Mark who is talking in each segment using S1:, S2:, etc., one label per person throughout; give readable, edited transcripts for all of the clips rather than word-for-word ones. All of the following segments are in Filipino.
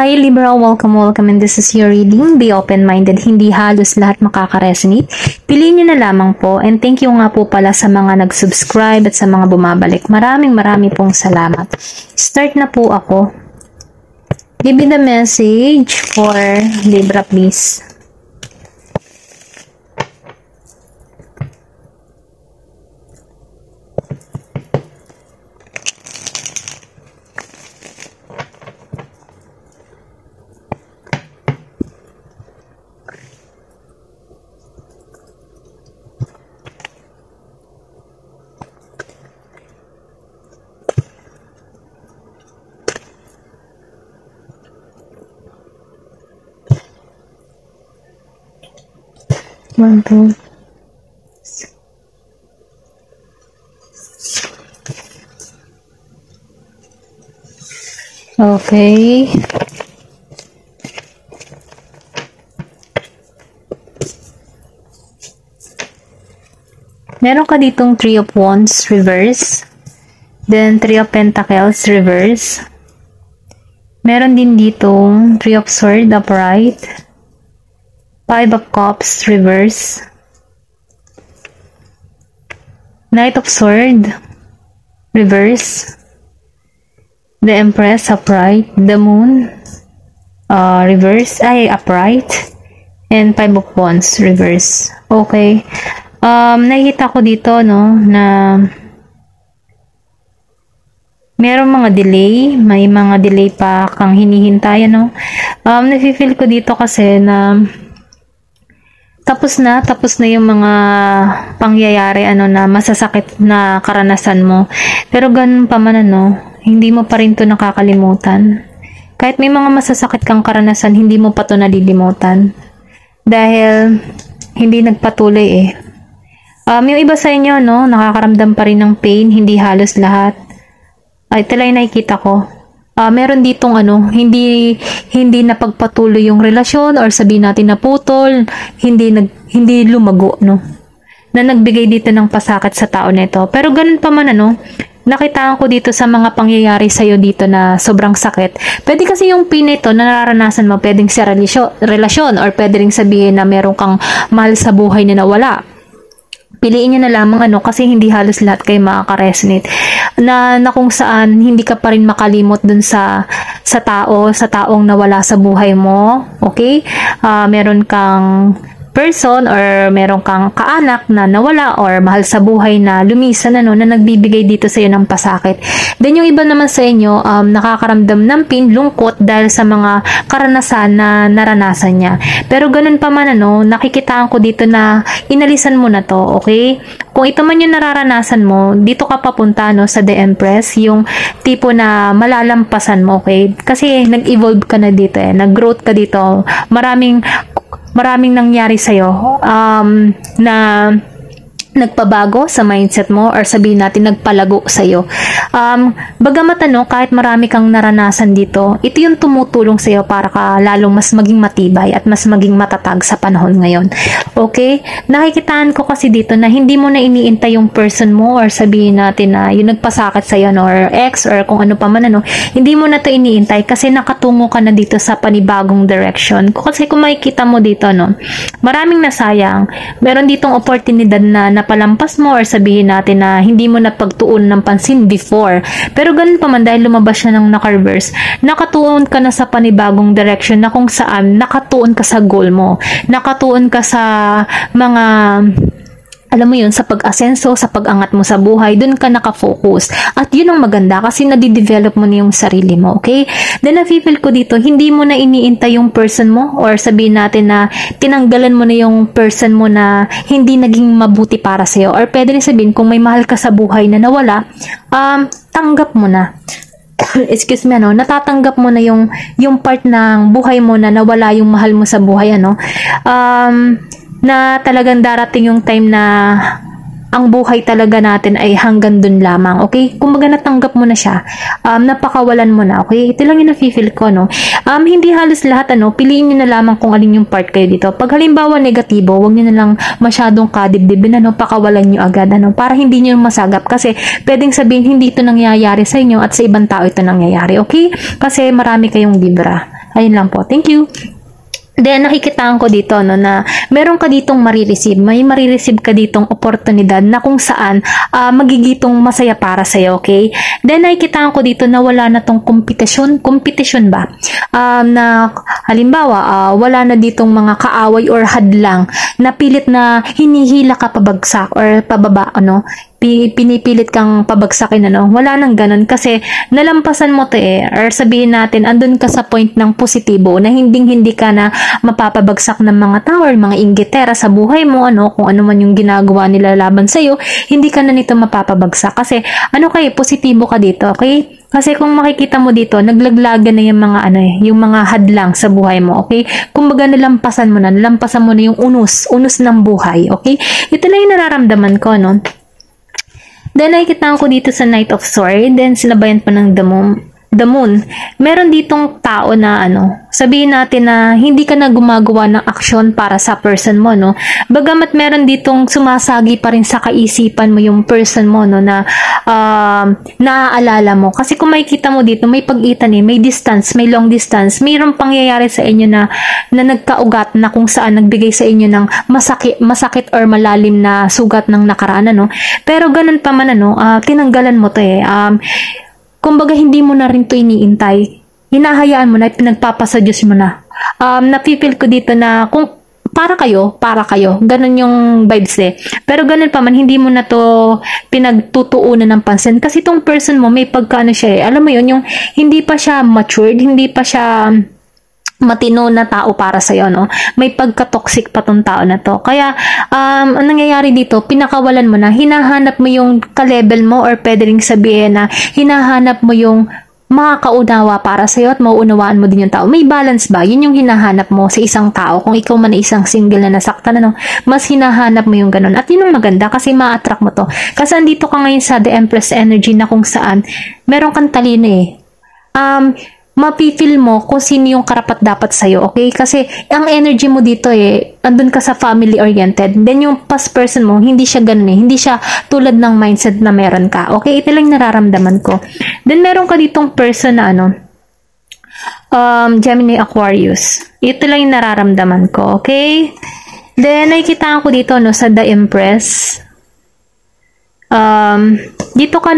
S1: Hi Libra, welcome and this is your reading. Be open-minded, hindi halos lahat makaka-resonate. Piliin nyo na lamang po and thank you nga po pala sa mga nag-subscribe at sa mga bumabalik. Marami pong salamat. Start na po ako. Give me the message for Libra please. One, two. Okay. Meron ka ditong Three of Wands reverse. Then Three of Pentacles reverse. Meron din ditong Three of Swords upright. Five of Cups reverse. Knight of Swords reverse. The Empress upright. The Moon reverse. Upright. And Five of Wands reverse. Okay. Nakikita ko dito no na merong mga delay. May mga delay pa kang hinihintay no. Nafe-feel ko dito kasi na tapos na yung mga pangyayari na masasakit na karanasan mo. Pero ganun pa man hindi mo pa rin to nakakalimutan. Kahit may mga masasakit kang karanasan, hindi mo pa to nalilimutan. Dahil hindi nagpatuloy yung iba sa inyo nakakaramdam pa rin ng pain, hindi halos lahat. Ito lang yung nakikita ko. Meron ditong hindi napagpatuloy yung relasyon or sabihin natin na putol, hindi lumago na nagbigay dito ng pasakit sa tao nito. Pero ganun pa man nakitaan ko dito sa mga pangyayari sa iyo dito na sobrang sakit. Pwede kasi yung pain nito na nararanasan mo, pwedeng sa relasyon or pwede ring sabihin na meron kang mahal sa buhay na nawala. Piliin nyo na lamang kasi hindi halos lahat kayo makaka-resonate na kung saan hindi ka pa rin makalimot dun sa taong nawala sa buhay mo. Okay? Meron kang person or meron kang kaanak na nawala or mahal sa buhay na lumisan na nagbibigay dito sa iyo ng pasakit. Then yung iba naman sa inyo nakakaramdam ng pain, lungkot dahil sa mga karanasan na naranasan niya. Pero ganun pa man nakikitaan ko dito na inalisan mo na to, okay? Kung ito man yung nararanasan mo, dito ka papunta sa The Empress, yung tipo na malalampasan mo, okay? Kasi nag-evolve ka na dito nag-growth ka dito. Maraming nangyari sa'yo na nagpabago sa mindset mo or sabihin natin nagpalago sa'yo. Bagamat kahit marami kang naranasan dito, ito yung tumutulong sa'yo para ka lalong mas maging matibay at mas maging matatag sa panahon ngayon. Okay? Nakikitaan ko kasi dito na hindi mo na iniintay yung person mo or sabihin natin na yung nagpasakit sa'yo or ex or kung ano pa man hindi mo na to iniintay kasi nakatungo ka na dito sa panibagong direction. Kasi kung makikita mo dito maraming nasayang. Meron ditong oportunidad na napalampas mo or sabihin natin na hindi mo napagtuon ng pansin before. Pero ganun pa man dahil lumabas siya ng naka-reverse, nakatuon ka na sa panibagong direction na kung saan nakatuon ka sa goal mo. Nakatuon ka sa mga alam mo yun, sa pag-asenso, sa pag-angat mo sa buhay, dun ka nakafocus. At yun ang maganda kasi nadidevelop mo na yung sarili mo, okay? Then, na-feel ko dito, hindi mo na iniintay yung person mo or sabihin natin na tinanggalan mo na yung person mo na hindi naging mabuti para sa'yo. Or pwede rin sabihin, kung may mahal ka sa buhay na nawala, tanggap mo na. Excuse me, natatanggap mo na yung part ng buhay mo na nawala yung mahal mo sa buhay, na talagang darating yung time na ang buhay talaga natin ay hanggang dun lamang, okay? Kumbaga natanggap mo na siya, napakawalan mo na, okay? Ito lang yung nafe-feel ko, no? Hindi halos lahat, piliin nyo na lamang kung alin yung part kayo dito. Pag halimbawa negatibo, huwag nyo na lang masyadong kadibdibin, pakawalan nyo agad, para hindi nyo masagap, kasi pwedeng sabihin hindi ito nangyayari sa inyo at sa ibang tao ito nangyayari, okay? Kasi marami kayong Libra. Ayun lang po. Thank you. Then, nakikitaan ko dito, no, na meron ka ditong marireceive. May marireceive ka ditong oportunidad na kung saan magigitong masaya para sa'yo, okay? Then, nakikitaan ko dito na wala na tong competition ba? Na, halimbawa, wala na ditong mga kaaway or hadlang na pilit na hinihila ka pabagsak or pababa, ano, pinipilit kang pabagsakin, ano, wala nang ganun kasi nalampasan mo to or sabihin natin andun ka sa point ng positibo na hindi ka na mapapabagsak ng mga tao or mga inggitera sa buhay mo, ano, kung ano man yung ginagawa nila laban sa'yo, hindi ka na nito mapapabagsak kasi ano kayo, positibo ka dito, okay? Kasi kung makikita mo dito, naglaglagan na yung mga yung mga hadlang sa buhay mo, okay? Kumbaga nalampasan mo na yung unos ng buhay, okay? Ito lang yung nararamdaman ko, no? Then, nakikita ko dito sa Knight of Swords. Then, sinabayan pa ng the moon. Meron ditong tao na, sabihin natin na hindi ka na gumagawa ng aksyon para sa person mo, no? Bagamat meron ditong sumasagi pa rin sa kaisipan mo yung person mo, no? Na, naaalala mo. Kasi kung makikita mo dito, may pagitan may distance, may long distance. Mayroong pangyayari sa inyo na nagkaugat na kung saan nagbigay sa inyo ng masakit or malalim na sugat ng nakaraan, no? Pero ganun pa man, tinanggalan mo to kumbaga hindi mo na rin to iniintay. Hinahayaan mo na, pinagpapasa Diyos mo na. Napipil ko dito na kung para kayo, ganun yung vibes Pero ganun pa man, hindi mo na to pinagtutuunan ng pansin. Kasi itong person mo, may pagkaano siya alam mo yun, yung hindi pa siya matured, hindi pa siya matino na tao para sa'yo, no? May pagka-toxic pa tong tao na to. Kaya, ang nangyayari dito, pinakawalan mo na, hinahanap mo yung ka-level mo or pwede ring sabihin na hinahanap mo yung makakaunawa para sa'yo at mauunawaan mo din yung tao. May balance ba? Yun yung hinahanap mo sa isang tao. Kung ikaw man ay isang single na nasaktan, mas hinahanap mo yung ganun. At yun ang maganda kasi ma-attract mo to. Kasi andito ka ngayon sa The Empress energy na kung saan meron kang talino mapipil mo kung sino yung karapat dapat sa'yo, okay? Kasi ang energy mo dito andun ka sa family-oriented. Then yung past person mo, hindi siya ganun hindi siya tulad ng mindset na meron ka, okay? Ito lang nararamdaman ko. Then meron ka ditong person na Gemini Aquarius. Ito lang yung nararamdaman ko, okay? Then nakikita ko dito sa The Empress. Dito ka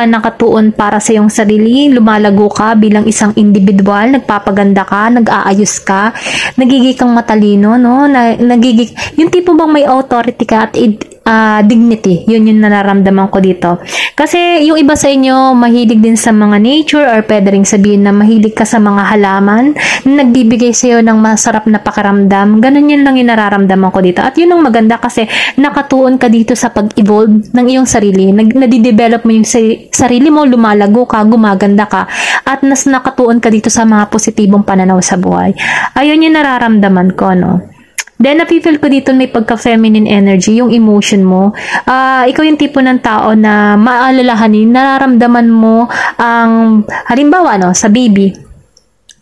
S1: nakatuon para sa iyong sarili, lumalago ka bilang isang individual, nagpapaganda ka, nag-aayos ka, nagiging kang matalino, no? Yung tipo bang may authority ka at dignity, yun yung nararamdaman ko dito. Kasi yung iba sa inyo, mahilig din sa mga nature or pwede rin sabihin na mahilig ka sa mga halaman, nagbibigay sa iyo ng masarap na pakiramdam. Ganun yun lang yung nararamdaman ko dito. At yun ang maganda kasi nakatuon ka dito sa pag-evolve ng iyong sarili. Nadidevelop mo yung sarili mo, lumalago ka, gumaganda ka, at nakatuon ka dito sa mga positibong pananaw sa buhay. Ayun yung nararamdaman ko, no? Then, napifeel ko dito may pagka-feminine energy, yung emotion mo. Ikaw yung tipo ng tao na maalalahanin, nararamdaman mo ang, halimbawa, sa baby.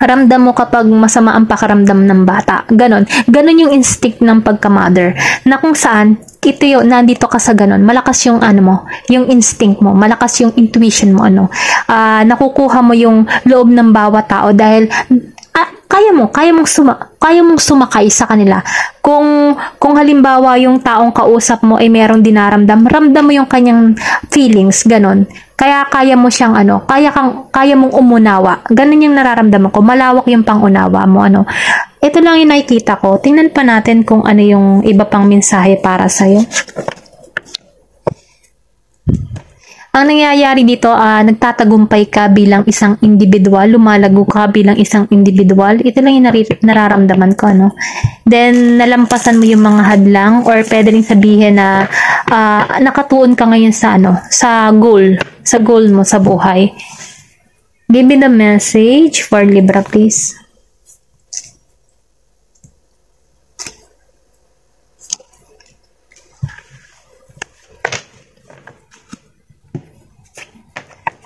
S1: Ramdam mo kapag masama ang pakaramdam ng bata. Ganon yung instinct ng pagka-mother. Na kung saan, nandito ka sa ganon. Malakas yung yung instinct mo. Malakas yung intuition mo, nakukuha mo yung loob ng bawat tao dahil kaya mong sumakay sa kanila. Kung halimbawa yung taong kausap mo ay merong dinaramdam, ramdam mo yung kanyang feelings, ganon. Kaya mo siyang kaya mong umunawa. Ganon yung nararamdaman ko. Malawak yung pangunawa mo, Ito lang yung nakikita ko. Tingnan pa natin kung ano yung iba pang mensahe para sa'yo. Ang nangyayari dito, nagtatagumpay ka bilang isang individual, lumalago ka bilang isang individual. Ito lang yung nararamdaman ko, Then, nalampasan mo yung mga hadlang or pwede rin sabihin na nakatuon ka ngayon sa goal mo sa buhay. Give me the message for Libra, please.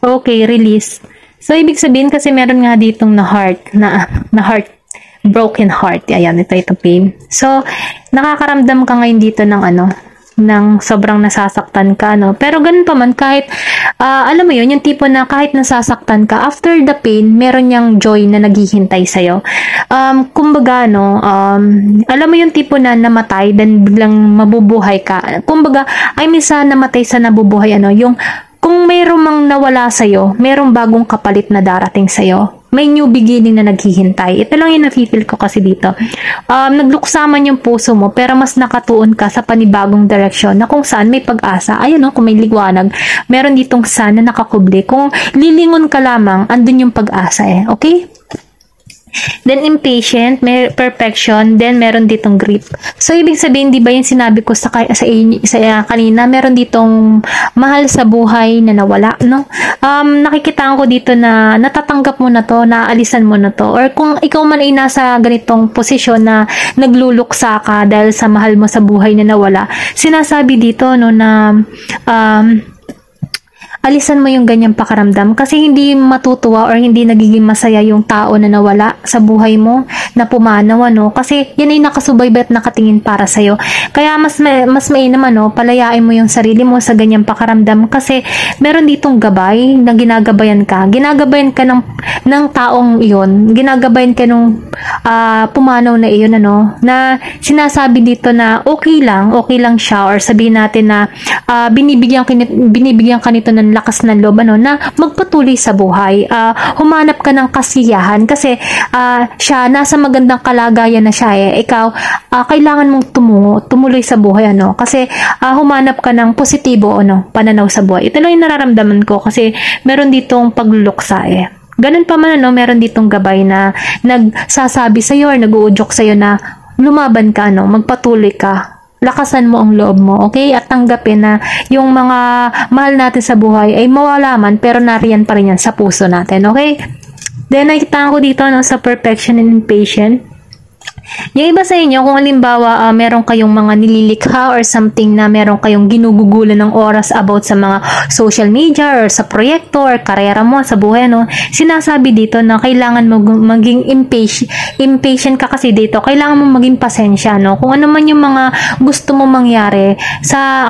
S1: Okay, release. So, ibig sabihin kasi meron nga ditong na heart, broken heart. Ayan, ito pain. So, nakakaramdam ka ngayon dito ng ng sobrang nasasaktan ka, no? Pero ganun pa man, kahit, alam mo yun, yung tipo na kahit nasasaktan ka, after the pain, meron niyang joy na naghihintay sa'yo. Kumbaga, no, alam mo yung tipo na namatay, then biglang mabubuhay ka. Kumbaga, ay minsan namatay sa nabubuhay, ano, yung kung mayroong mang nawala sa'yo, mayroong bagong kapalit na darating sa'yo. May new beginning na naghihintay. Ito lang yung nafe-feel ko kasi dito. Nagluksaman yung puso mo, pero mas nakatuon ka sa panibagong direksyon na kung saan may pag-asa. Ayun, no, kung may liwanag, meron ditong sun na nakakubli. Kung lilingon ka lamang, andun yung pag-asa eh. Okay? Then impatient, may perfection, then meron ditong grip. So ibig sabihin, di ba yung sinabi ko sa kanina, meron ditong mahal sa buhay na nawala, no? Nakikitaan ko dito na natatanggap mo na to, naalisan mo na to, or kung ikaw man ay nasa ganitong posisyon na nagluluksa ka dahil sa mahal mo sa buhay na nawala, sinasabi dito, no, na alisan mo yung ganyang pakaramdam kasi hindi matutuwa or hindi nagiging masaya yung tao na nawala sa buhay mo, na pumanaw, ano, kasi yan ay nakasubaybay at nakatingin para sa'yo. Kaya mas mainam, ano, palayain mo yung sarili mo sa ganyang pakaramdam kasi meron ditong gabay na ginagabayan ka ng taong iyon, ginagabayan ka nung pumanaw na iyon, ano, na sinasabi dito na okay lang siya, or sabihin natin na binibigyan ka nito ng lakas ng loob, ano, na magpatuloy sa buhay. Humanap ka ng kasiyahan kasi siya nasa magandang kalagayan na siya eh. Ikaw, kailangan mong tumuloy sa buhay, ano, kasi humanap ka ng positibo, ano, pananaw sa buhay. Ito lang yung nararamdaman ko kasi meron ditong pagluluksa eh. Ganun pa man, ano, meron ditong gabay na nagsasabi sa'yo or nag-uudyok sa'yo na lumaban ka, ano, magpatuloy ka. Lakasan mo ang loob mo, okay? At tanggapin na yung mga mahal natin sa buhay ay mawala man, pero nariyan pa rin yan sa puso natin, okay? Then, nakita ko dito, no, sa perfection and impatient. Yung iba sa inyo, kung halimbawa meron kayong mga nililikha or something na meron kayong ginugugulan ng oras about sa mga social media or sa proyekto or karera mo sa buhay, no, sinasabi dito na kailangan mo maging impatient ka kasi dito. Kailangan mo maging pasensya, no? Kung ano man yung mga gusto mo mangyari,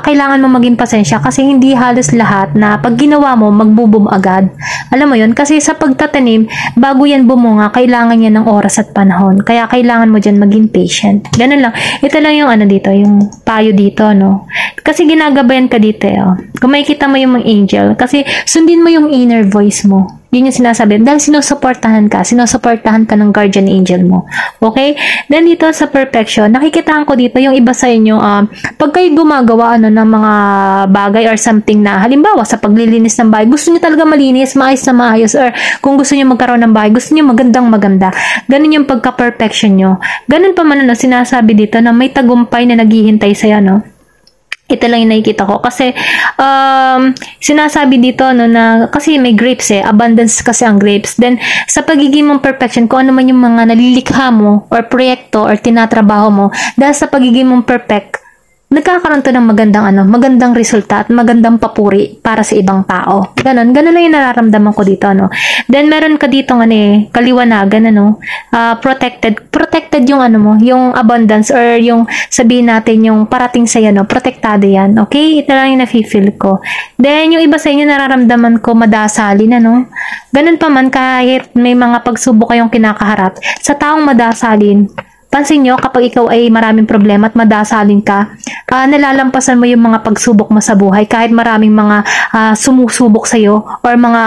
S1: kailangan mo maging pasensya kasi hindi halos lahat na pag ginawa mo, magbubum agad. Alam mo yun? Kasi sa pagtatanim, bago yan bumunga, kailangan yan ng oras at panahon. Kaya kailangan mo dyan maging patient. Ganun lang. Ito lang yung ano dito, yung payo dito, no? Kasi ginagabayan ka dito, oh. Kung makikita mo yung mga angel, kasi sundin mo yung inner voice mo. Yun yung sinasabi. Dahil sinusuportahan ka ng guardian angel mo. Okay? Then dito sa perfection, nakikitaan ko dito yung iba sa inyo, pag kayo gumagawa, ano, ng mga bagay or something na, halimbawa, sa paglilinis ng bahay, gusto nyo talaga malinis, maayos na maayos, or kung gusto nyo magkaroon ng bahay, gusto nyo magandang maganda. Ganun yung pagka-perfection nyo. Ganun pa man, ano, sinasabi dito na may tagumpay na naghihintay sa'yo, no? Ito lang yung nakikita ko. Kasi, sinasabi dito, no, na, kasi may grapes eh. Abundance kasi ang grapes. Then, sa pagiging mong perfection, kung ano man yung mga nalilikha mo, or proyekto, or tinatrabaho mo, dahil sa pagiging mong perfect, nagkakaroon to ng magandang resulta at magandang papuri para sa ibang tao. Ganon lang yung nararamdaman ko dito, no. Then, meron ka dito, kaliwanagan, ano, protected yung, yung abundance, or yung, sabihin natin, yung parating sa'yo, no, protektado yan, okay? Ito lang yung nafe-feel ko. Then, yung iba sa inyo, nararamdaman ko, madasalin, ano. Ganon pa man, kahit may mga pagsubok kayong kinakaharap, sa taong madasalin, pansin nyo, kapag ikaw ay maraming problema at madasalin ka, nalalampasan mo yung mga pagsubok mo sa buhay. Kahit maraming mga sumusubok sa'yo or mga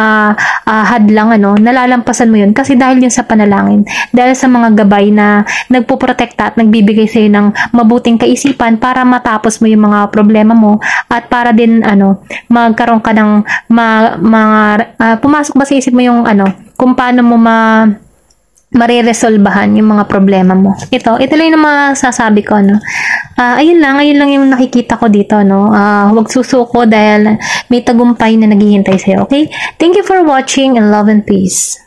S1: hadlang, ano, nalalampasan mo yun. Kasi dahil yun sa panalangin. Dahil sa mga gabay na nagpuprotekta at nagbibigay sa'yo ng mabuting kaisipan para matapos mo yung mga problema mo at para din, magkaroon ka ng pumasok ba sa isip mo yung, kung paano mo mariresolbahan yung mga problema mo. Ito lang yung masasabi ko, no. Ayun lang yung nakikita ko dito, no. Huwag susuko dahil may tagumpay na naghihintay sa'yo, okay? Thank you for watching and love and peace.